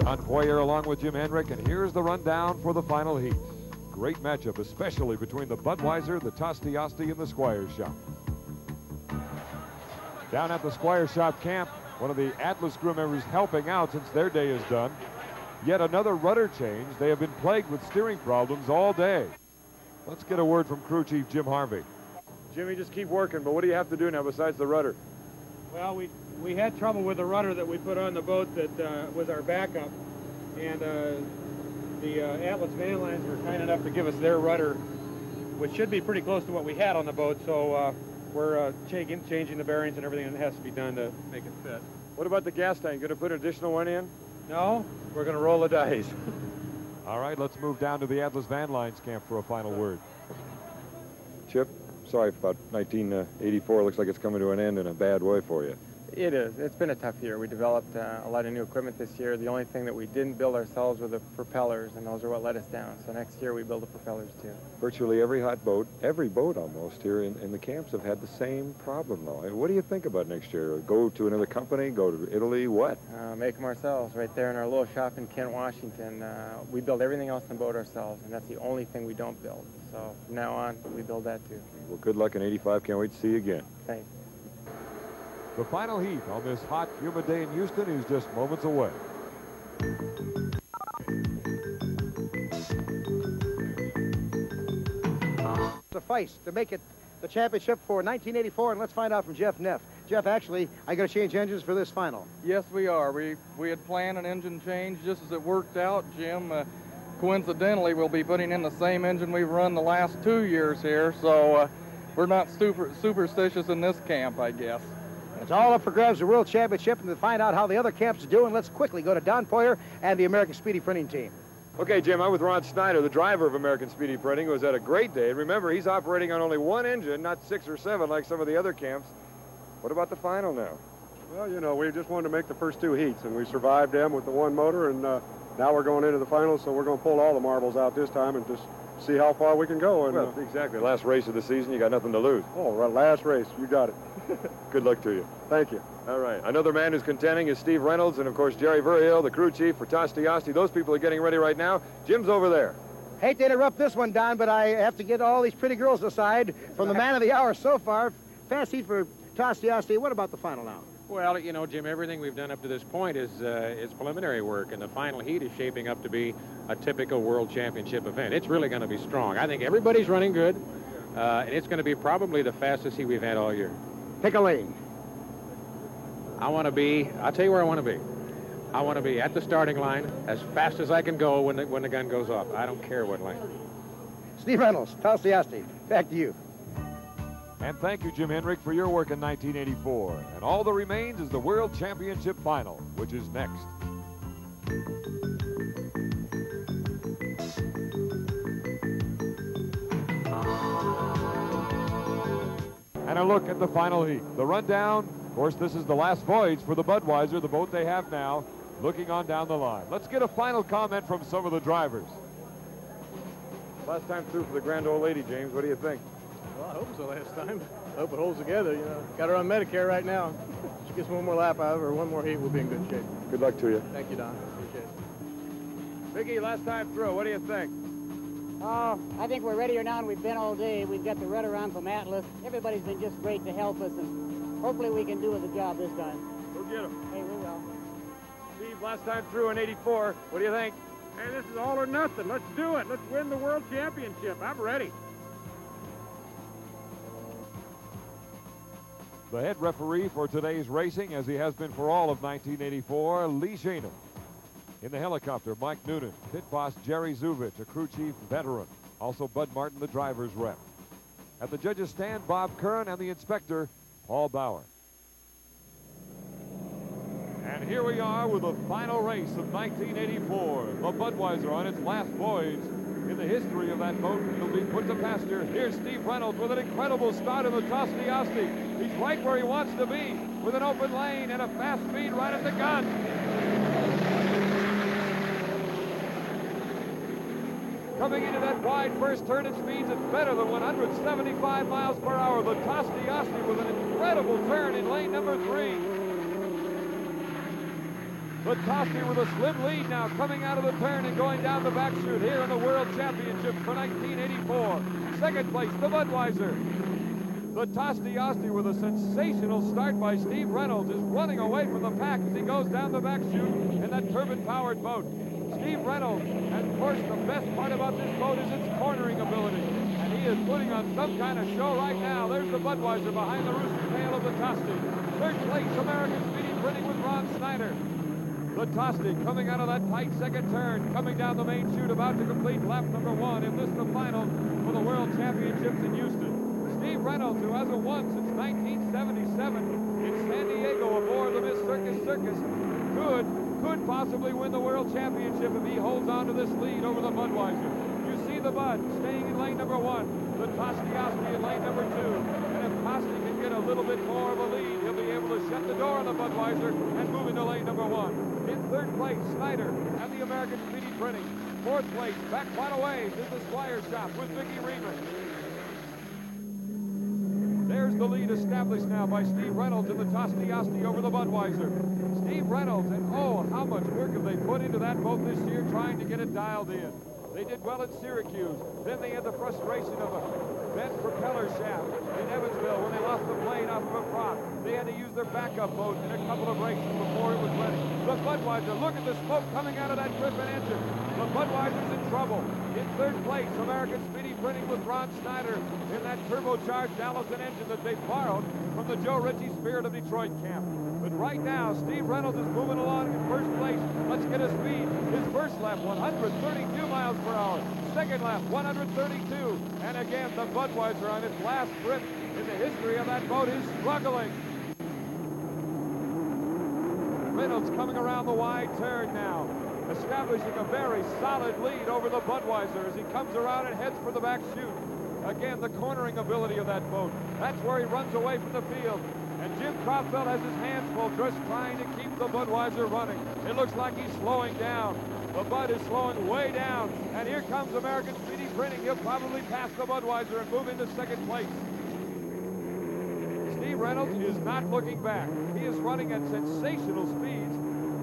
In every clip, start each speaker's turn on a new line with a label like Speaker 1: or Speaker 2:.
Speaker 1: Don Poyer along with Jim Henrik, and here's the rundown for the final heat. Great matchup, especially between the Budweiser, the Tosti Asti, and the Squire Shop. Down at the Squire Shop camp, one of the Atlas crew members helping out since their day is done. Yet another rudder change. They have been plagued with steering problems all day. Let's get a word from crew chief Jim Harvey.
Speaker 2: Jimmy, just keep working, but what do you have to do now besides the rudder?
Speaker 3: Well, we had trouble with the rudder that we put on the boat that was our backup, and the Atlas Van Lines were kind enough to give us their rudder, which should be pretty close to what we had on the boat, so we're changing the bearings and everything that has to be done to make it fit.
Speaker 2: What about the gas tank? Going to put an additional one in?
Speaker 3: No, we're going to roll the dice.
Speaker 1: All right, let's move down to the Atlas Van Lines camp for a final word.
Speaker 2: Chip, sorry about 1984. Looks like it's coming to an end in a bad way for you.
Speaker 4: It is. It's been a tough year. We developed a lot of new equipment this year. The only thing that we didn't build ourselves were the propellers, and those are what let us down. So next year we build the propellers too.
Speaker 2: Virtually every hot boat, every boat almost here in the camps have had the same problem though. What do you think about next year? Go to another company? Go to Italy? What?
Speaker 4: Make them ourselves right there in our little shop in Kent, Washington. We build everything else on the boat ourselves, and that's the only thing we don't build. So from now on, we build that too.
Speaker 2: Well, good luck in '85. Can't wait to see you again.
Speaker 4: Thanks.
Speaker 1: The final heat on this hot, humid day in Houston is just moments away.
Speaker 5: Suffice to make it the championship for 1984, and let's find out from Jeff Neff. Jeff, actually, I got to change engines for this final.
Speaker 6: Yes, we are. We had planned an engine change just as it worked out. Jim, coincidentally, will be putting in the same engine we've run the last 2 years here, so we're not superstitious in this camp, I guess.
Speaker 5: It's all up for grabs, the World Championship, and to find out how the other camps are doing, let's quickly go to Don Poyer and the American Speedy Printing team.
Speaker 2: Okay, Jim, I'm with Ron Snyder, the driver of American Speedy Printing, who was at a great day. And remember, he's operating on only one engine, not 6 or 7 like some of the other camps. What about the final now?
Speaker 7: Well, you know, we just wanted to make the first 2 heats, and we survived them with the one motor, and now we're going into the finals, so we're going to pull all the marbles out this time and just see how far we can go. And,
Speaker 2: well, exactly. Last race of the season, you got nothing to lose.
Speaker 7: Oh, right, last race. You got it.
Speaker 2: Good luck to you.
Speaker 7: Thank you.
Speaker 2: All right. Another man who's contending is Steve Reynolds, and, of course, Jerry Verheul, the crew chief for Tosti Asti. Those people are getting ready right now. Jim's over there.
Speaker 5: Hate to interrupt this one, Don, but I have to get all these pretty girls aside from the man of the hour so far. Fast heat for Tosti Asti. What about the final now?
Speaker 8: Well, you know, Jim, everything we've done up to this point is preliminary work, and the final heat is shaping up to be a typical World Championship event. It's really going to be strong. I think everybody's running good, and it's going to be probably the fastest heat we've had all year.
Speaker 5: Pick a lane.
Speaker 8: I'll tell you where I want to be. I want to be at the starting line as fast as I can go when the gun goes off. I don't care what lane.
Speaker 5: Steve Reynolds, Tosti Asti, back to you.
Speaker 1: And thank you, Jim Henrik, for your work in 1984. And all that remains is the World Championship Final, which is next. And a look at the final heat. The rundown, of course, this is the last voyage for the Budweiser, the boat they have now, looking on down the line. Let's get a final comment from some of the drivers.
Speaker 2: Last time through for the grand old lady, James. What do you think?
Speaker 3: Well, I hope so last time. I hope it holds together, you know. Got her on Medicare right now. She gets one more lap out of her, one more heat, we'll be in good shape.
Speaker 2: Good luck to you.
Speaker 3: Thank you, Don. Appreciate it.
Speaker 2: Vicky, last time through, what do you think?
Speaker 9: Oh, I think we're readier now than we've been all day. We've got the rudder on from Atlas. Everybody's been just great to help us, and hopefully we can do the job this time.
Speaker 2: We'll get him.
Speaker 9: Hey, we will.
Speaker 2: Steve, last time through in '84, what do you think?
Speaker 3: Hey, this is all or nothing. Let's do it. Let's win the World Championship. I'm ready.
Speaker 1: The head referee for today's racing, as he has been for all of 1984, Lee Shanum. In the helicopter, Mike Noonan, pit boss Jerry Zuvich, a crew chief veteran. Also Bud Martin, the driver's rep. At the judges' stand, Bob Curran, and the inspector, Paul Bauer. And here we are with the final race of 1984. The Budweiser on its last voyage in the history of that boat. It'll be put to pasture. Here's Steve Reynolds with an incredible start in the Tosti Asti. He's right where he wants to be with an open lane and a fast speed right at the gun. Coming into that wide first turn, it speeds at better than 175 miles per hour. The Tosti Asti with an incredible turn in lane number 3. The Tosti with a slim lead now, coming out of the turn and going down the back chute here in the World Championship for 1984. Second place, the Budweiser. The Tosti Asti with a sensational start by Steve Reynolds is running away from the pack as he goes down the back chute in that turbine-powered boat. Steve Reynolds, and of course the best part about this boat is its cornering ability. And he is putting on some kind of show right now. There's the Budweiser behind the rooster tail of the Tosti. Third place, American Speedy Printing with Ron Snyder. The Tosti coming out of that tight second turn, coming down the main chute, about to complete lap number 1 in this the final for the World Championships in Houston. Steve Reynolds, who hasn't won since 1977 in San Diego aboard the Miss Circus Circus, could possibly win the World Championship if he holds on to this lead over the Budweiser. You see the Bud staying in lane number 1, the Tosti Asti in lane number 2, and if Tosti can get a little bit more of a lead, he'll be able to shut the door on the Budweiser and move into lane number 1. In third place, Snyder and the American Speedy Printing. Fourth place, back quite a ways, is the Squire Shop with Vicky Riemann. There's the lead established now by Steve Reynolds in the Tosti Asti over the Budweiser. Steve Reynolds, and oh, how much work have they put into that boat this year trying to get it dialed in. They did well at Syracuse. Then they had the frustration of a bent propeller shaft in Evansville when they lost the blade off of a prop. They had to use their backup boat in a couple of races before it was ready. The Budweiser, look at the smoke coming out of that Griffin engine. The Budweiser's in trouble. In third place, American Speedy Printing with Ron Snyder in that turbocharged Allison engine that they borrowed from the Joe Ritchie Spirit of Detroit camp. But right now, Steve Reynolds is moving along in first place. Let's get his speed. His first lap, 132 miles per hour. Second lap, 132. And again, the Budweiser on its last trip in the history of that boat is struggling. Reynolds coming around the wide turn now, establishing a very solid lead over the Budweiser as he comes around and heads for the back chute. Again, the cornering ability of that boat. That's where he runs away from the field. And Jim Cropfeld has his hands full just trying to keep the Budweiser running. It looks like he's slowing down. The Bud is slowing way down. And here comes American Speedy Printing. He'll probably pass the Budweiser and move into second place. Steve Reynolds is not looking back. He is running at sensational speeds.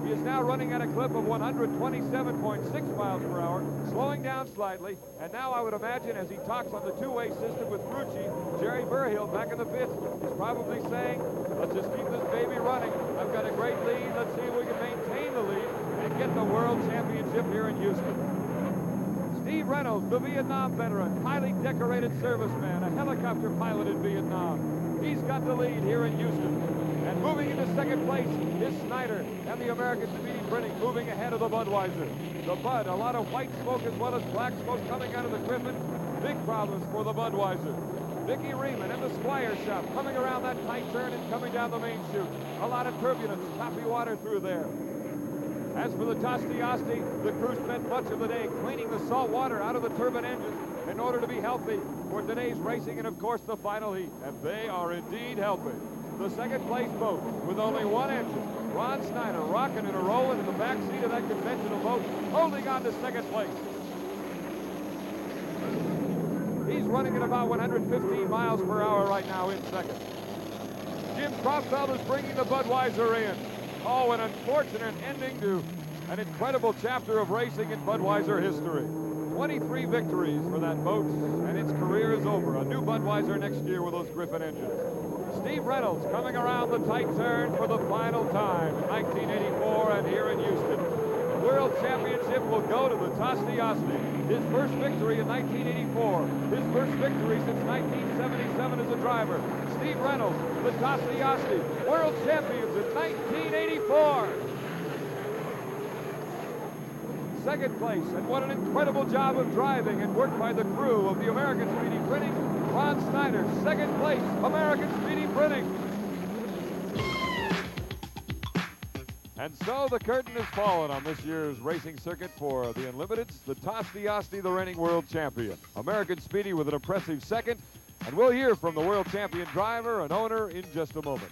Speaker 1: He is now running at a clip of 127.6 miles per hour, slowing down slightly. And now I would imagine as he talks on the two-way system with Rucci, Jerry Burhill back in the pits is probably saying, let's just keep this baby running. I've got a great lead. Let's see if we can maintain the lead and get the World Championship here in Houston. Steve Reynolds, the Vietnam veteran, highly decorated serviceman, a helicopter pilot in Vietnam. He's got the lead here in Houston. And moving into second place is Snyder and the American Speedy Printing moving ahead of the Budweiser. The Bud, a lot of white smoke as well as black smoke coming out of the Griffin. Big problems for the Budweiser. Vicky Riemann and the Squire Shop coming around that tight turn and coming down the main chute. A lot of turbulence, choppy water through there. As for the Tosti Asti, the crew spent much of the day cleaning the salt water out of the turbine engines in order to be healthy for today's racing and, of course, the final heat. And they are indeed helping. The second place boat with only one engine. Ron Snyder rocking and rolling in the back seat of that conventional boat, holding on to second place. He's running at about 115 miles per hour right now in second. Jim Cropfeld is bringing the Budweiser in. Oh, an unfortunate ending to an incredible chapter of racing in Budweiser history. 23 victories for that boat, and its career is over. A new Budweiser next year with those Griffin engines. Steve Reynolds coming around the tight turn for the final time in 1984 and here in Houston. The World Championship will go to the Tosti Asti. His first victory in 1984. His first victory since 1977 as a driver. Steve Reynolds, the Tosti Asti, World Champions in 1984. Second place, and what an incredible job of driving and work by the crew of the American Speedy Printing. Ron Snyder, second place, American Speedy Printing. And so the curtain has fallen on this year's racing circuit for the Unlimiteds, the Tosti Asti, the reigning world champion. American Speedy with an impressive second, and we'll hear from the world champion driver and owner in just a moment.